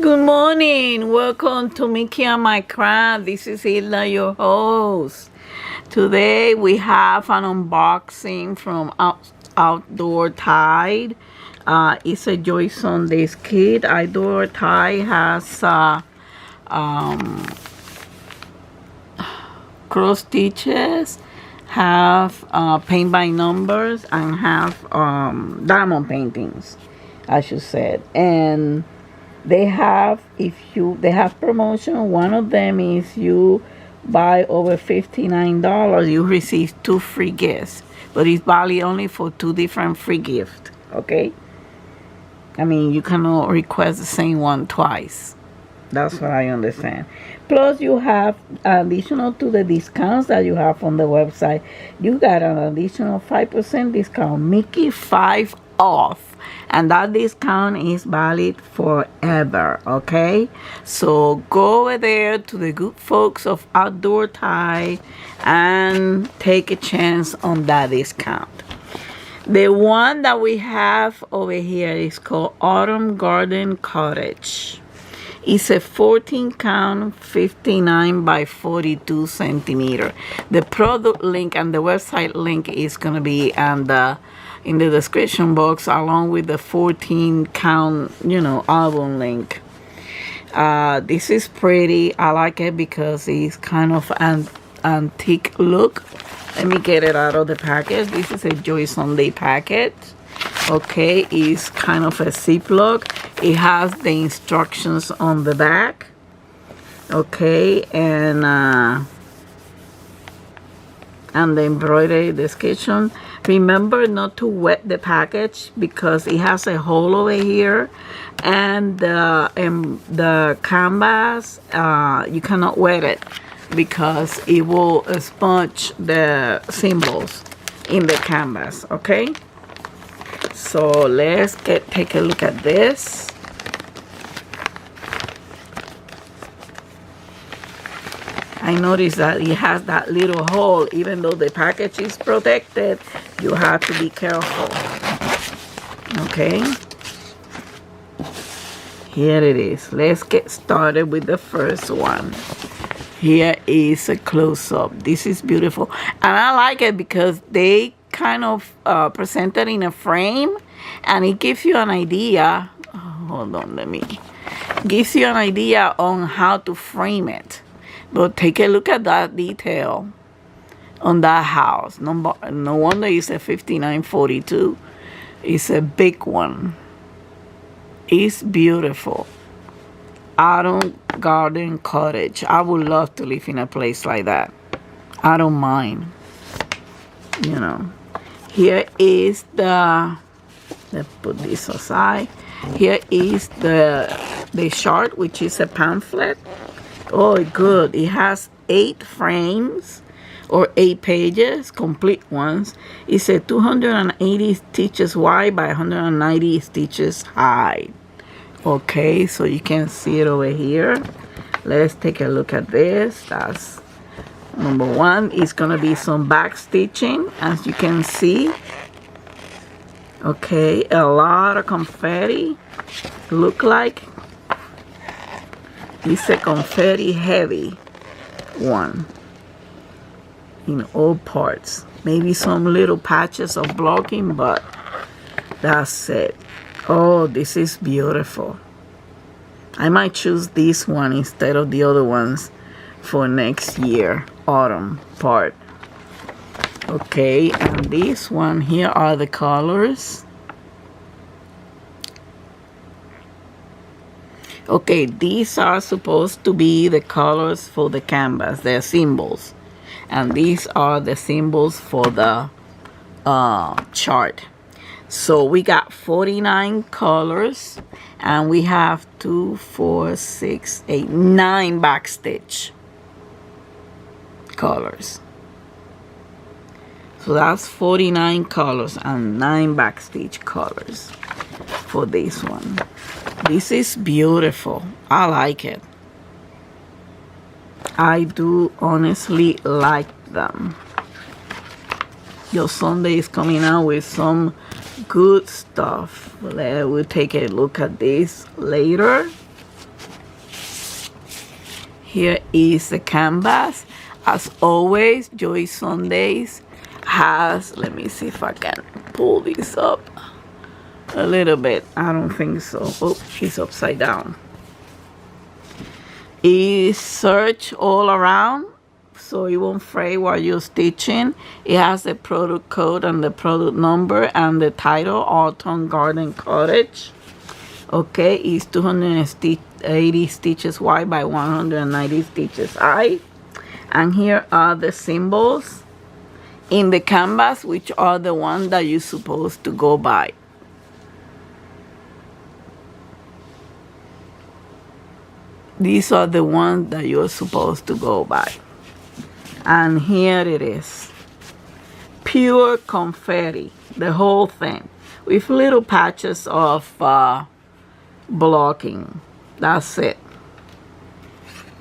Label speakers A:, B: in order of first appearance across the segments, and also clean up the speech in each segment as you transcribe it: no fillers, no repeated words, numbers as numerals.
A: Good morning. Welcome to Mickey and my craft. This is Hilda, your host. Today we have an unboxing from Outdoor Tide. It's a Joy Sundays kit. Outdoor Tide has cross stitches, have paint by numbers, and have diamond paintings, I should say. And they have promotion. One of them is you buy over $59, you receive 2 free gifts, but it's valid only for 2 different free gifts. Okay, I mean, you cannot request the same one twice. That's what I understand. Plus, you have additional to the discounts that you have on the website. You got an additional 5% discount, Mickey 5 off, and that discount is valid forever. Okay, so go over there to the good folks of Outdoor Tide and take a chance on that discount. The one that we have over here is called Autumn Garden Cottage. It's a 14 count, 59 by 42 centimeter. The product link and the website link is going to be in the description box, along with the 14 count, album link. This is pretty. I like it because it's kind of an antique look. Let me get it out of the package. This is a Joy Sunday packet. Okay, it's kind of a Ziploc. It has the instructions on the back. Okay, and the embroidery description. Remember not to wet the package because it has a hole over here, and the canvas, you cannot wet it because it will smudge the symbols in the canvas. Okay, so let's take a look at this. I noticed that it has that little hole. Even though the package is protected, you have to be careful. Okay, here it is. Let's get started with the first one. Here is a close-up. This is beautiful, and I like it because they kind of present it in a frame, and it gives you an idea. Hold on, gives you an idea on how to frame it. But take a look at that detail on that house. No wonder it's a 5942. It's a big one. It's beautiful. Autumn Garden Cottage. I would love to live in a place like that. I don't mind. Here is let's put this aside. Here is the chart, which is a pamphlet. Oh, good. It has 8 frames or 8 pages, complete ones. It's a 280 stitches wide by 190 stitches high. Okay, so you can see it over here. Let's take a look at this. That's number 1. It's gonna be some back stitching, as you can see. Okay, a lot of confetti. Look like it's a confetti heavy one in all parts. Maybe some little patches of blocking, but that's it. Oh, this is beautiful. I might choose this one instead of the other ones for next year, autumn part. Okay, and this one here are the colors. Okay, these are supposed to be the colors for the canvas, they're symbols. And these are the symbols for the chart. So we got 49 colors, and we have 2, 4, 6, 8, 9 backstitch colors. So that's 49 colors and 9 backstitch colors for this one. This is beautiful. I like it. I do honestly like them. Your Sunday is coming out with some good stuff. We'll take a look at this later. Here is the canvas. As always, Joy Sundays has, let me see if I can pull this up a little bit. I don't think so. Oh, it's upside down. It's search all around, so you won't fray while you're stitching. It has the product code and the product number and the title, Autumn Garden Cottage. Okay, it's 280 stitches wide by 190 stitches high. And here are the symbols in the canvas, which are the ones that you're supposed to go by. These are the ones that you're supposed to go by. And here it is. Pure confetti, the whole thing, with little patches of blocking. That's it.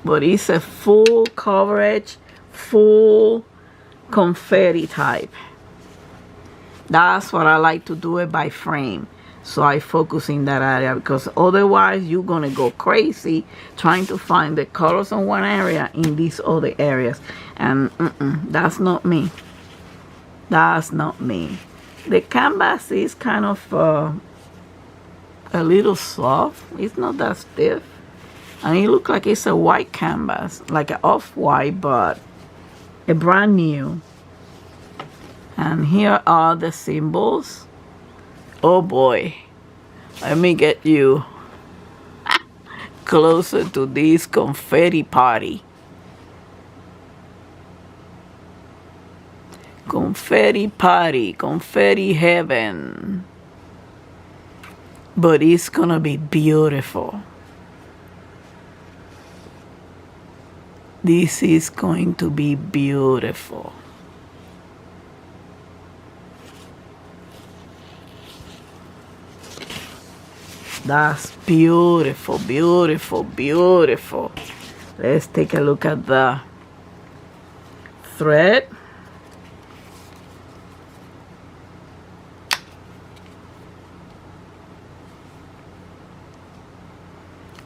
A: But it's a full coverage, full confetti type. That's what I like to do it by frame. So I focus in that area, because otherwise you're gonna go crazy trying to find the colors on one area in these other areas. And that's not me. That's not me. The canvas is kind of a little soft. It's not that stiff. And it looks like it's a white canvas, like an off-white, but a brand new. And here are the symbols. Oh boy, let me get you closer to this confetti party. Confetti party, confetti heaven. But it's gonna be beautiful. This is going to be beautiful. That's beautiful, beautiful, beautiful. Let's take a look at the thread.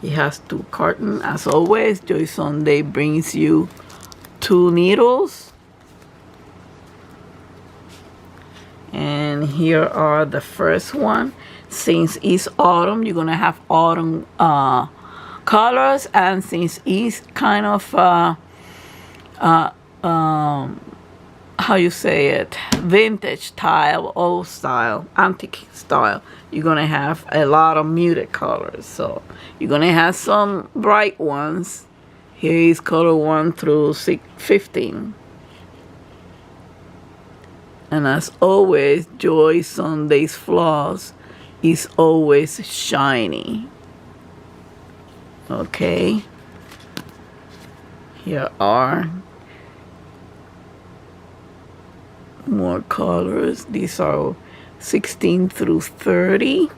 A: It has 2 cartons. As always, Joy Sunday brings you 2 needles. And here are the first one. Since it's autumn, you're gonna have autumn colors, and since it's kind of how you say it, vintage style, old style, antique style, you're gonna have a lot of muted colors. So you're gonna have some bright ones. Here is color 1 through 15. And as always, Joy Sunday's floss is always shiny. Okay, here are more colors. These are 16 through 30.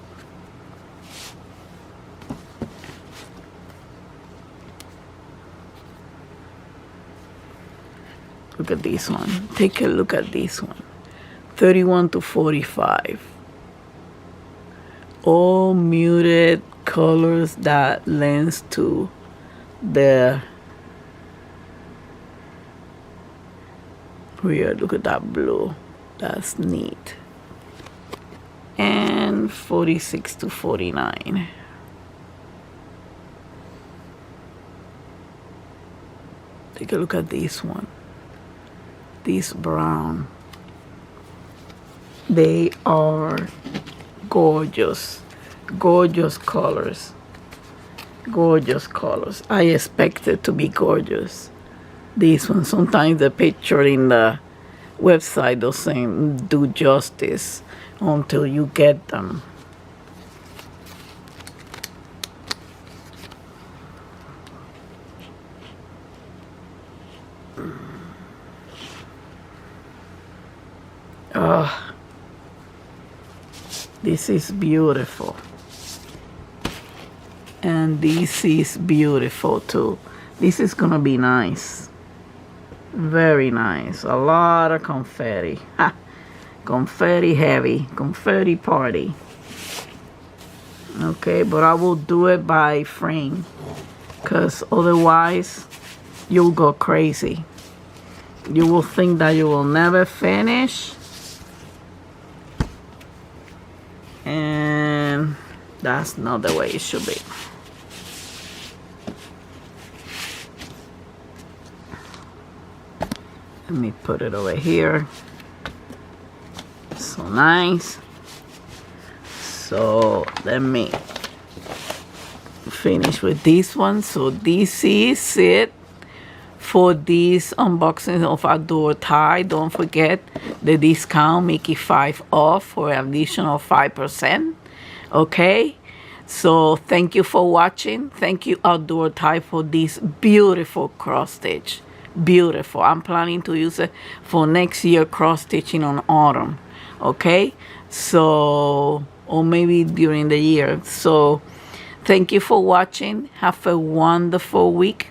A: Look at this one. Take a look at this one. 31 to 45. All muted colors that lends to the weird. Look at that blue. That's neat. And 46 to 49. Take a look at this one. This brown. They are gorgeous, gorgeous colors. Gorgeous colors. I expect it to be gorgeous. This one, sometimes the picture in the website doesn't do justice until you get them. This is beautiful. And this is beautiful too. This is gonna be nice. Very nice. A lot of confetti. Ha! Confetti heavy. Confetti party. Okay, but I will do it by frame, because otherwise you'll go crazy. You will think that you will never finish, and that's not the way it should be. Let me put it over here. So nice. So let me finish with this one. So this is it for this unboxing of Outdoor Tie. Don't forget the discount, make it 5 off for an additional 5%. Okay, so thank you for watching. Thank you, Outdoor Tie, for this beautiful cross stitch. Beautiful. I'm planning to use it for next year cross stitching on autumn. Okay, so, or maybe during the year. So thank you for watching. Have a wonderful week.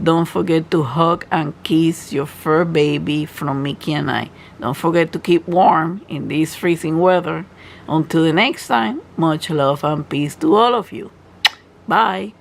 A: Don't forget to hug and kiss your fur baby from Mickey and I. Don't forget to keep warm in this freezing weather. Until the next time, much love and peace to all of you. Bye.